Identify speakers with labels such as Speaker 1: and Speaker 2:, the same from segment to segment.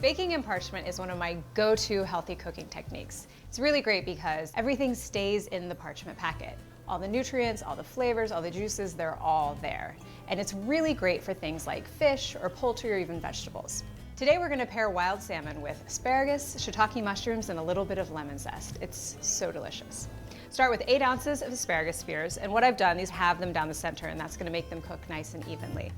Speaker 1: Baking in parchment is one of my go-to healthy cooking techniques. It's really great because everything stays in the parchment packet. All the nutrients, all the flavors, all the juices, they're all there. And it's really great for things like fish or poultry or even vegetables. Today we're gonna pair wild salmon with asparagus, shiitake mushrooms, and a little bit of lemon zest. It's so delicious. Start with 8 ounces of asparagus spears, and what I've done is have them down the center, and that's gonna make them cook nice and evenly.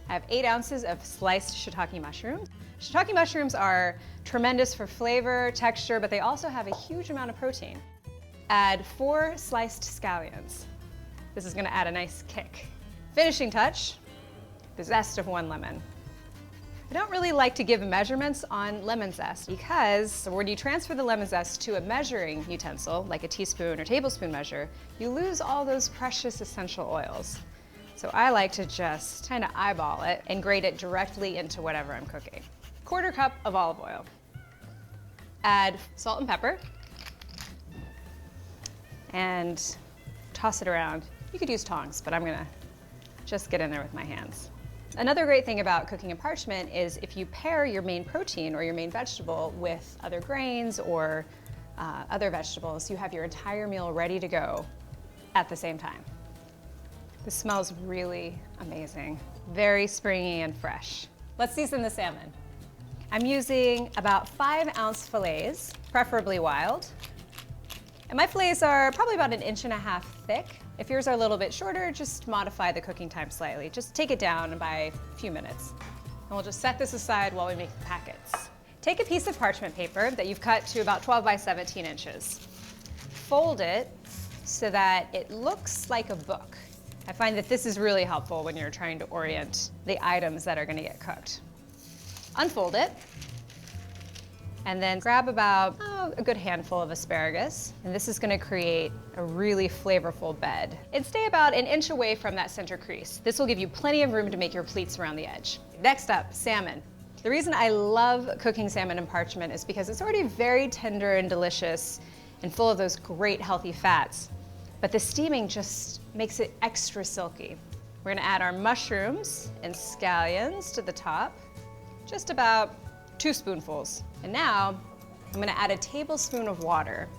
Speaker 1: I have 8 ounces of sliced shiitake mushrooms. Shiitake mushrooms are tremendous for flavor, texture, but they also have a huge amount of protein. Add 4 sliced scallions. This is gonna add a nice kick. Finishing touch, the zest of 1 lemon. I don't really like to give measurements on lemon zest because when you transfer the lemon zest to a measuring utensil, like a teaspoon or tablespoon measure, you lose all those precious essential oils. So I like to just kind of eyeball it and grate it directly into whatever I'm cooking. 1/4 cup of olive oil. Add salt and pepper and toss it around. You could use tongs, but I'm gonna just get in there with my hands. Another great thing about cooking in parchment is if you pair your main protein or your main vegetable with other grains or other vegetables, you have your entire meal ready to go at the same time. This smells really amazing. Very springy and fresh. Let's season the salmon. I'm using about 5-ounce fillets, preferably wild. And my fillets are probably about 1.5 inches thick. If yours are a little bit shorter, just modify the cooking time slightly. Just take it down by a few minutes. And we'll just set this aside while we make the packets. Take a piece of parchment paper that you've cut to about 12 by 17 inches. Fold it so that it looks like a book. I find that this is really helpful when you're trying to orient the items that are gonna get cooked. Unfold it, and then grab about a good handful of asparagus, and this is gonna create a really flavorful bed. And stay about 1 inch away from that center crease. This will give you plenty of room to make your pleats around the edge. Next up, salmon. The reason I love cooking salmon in parchment is because it's already very tender and delicious and full of those great healthy fats. But the steaming just makes it extra silky. We're gonna add our mushrooms and scallions to the top, just about 2 spoonfuls. And now, I'm gonna add a tablespoon of water.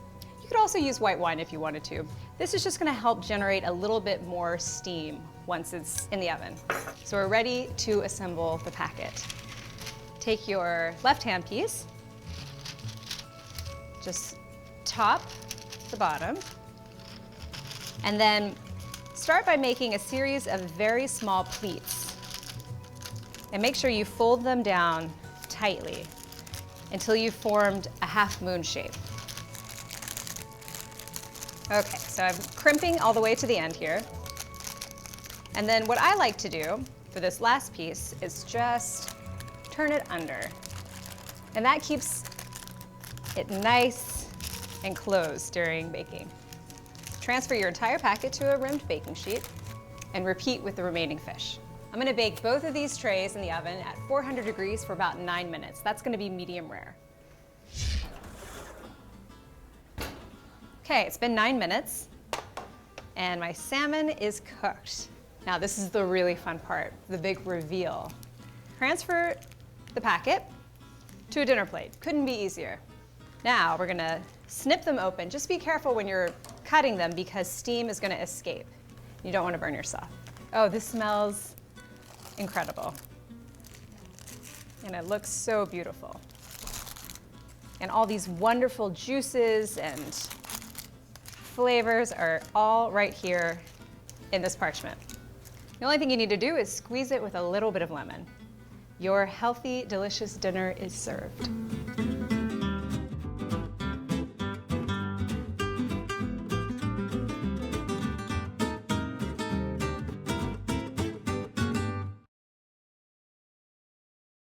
Speaker 1: You could also use white wine if you wanted to. This is just gonna help generate a little bit more steam once it's in the oven. So we're ready to assemble the packet. Take your left-hand piece, just top the bottom, and then start by making a series of very small pleats. And make sure you fold them down tightly until you've formed a half-moon shape. Okay, so I'm crimping all the way to the end here. And then what I like to do for this last piece is just turn it under. And that keeps it nice and closed during baking. Transfer your entire packet to a rimmed baking sheet and repeat with the remaining fish. I'm gonna bake both of these trays in the oven at 400 degrees for about 9 minutes. That's gonna be medium rare. Okay, it's been 9 minutes and my salmon is cooked. Now this is the really fun part, the big reveal. Transfer the packet to a dinner plate. Couldn't be easier. Now we're gonna snip them open. Just be careful when you're cutting them because steam is gonna escape. You don't wanna burn yourself. Oh, this smells incredible. And it looks so beautiful. And all these wonderful juices and flavors are all right here in this parchment. The only thing you need to do is squeeze it with a little bit of lemon. Your healthy, delicious dinner is served.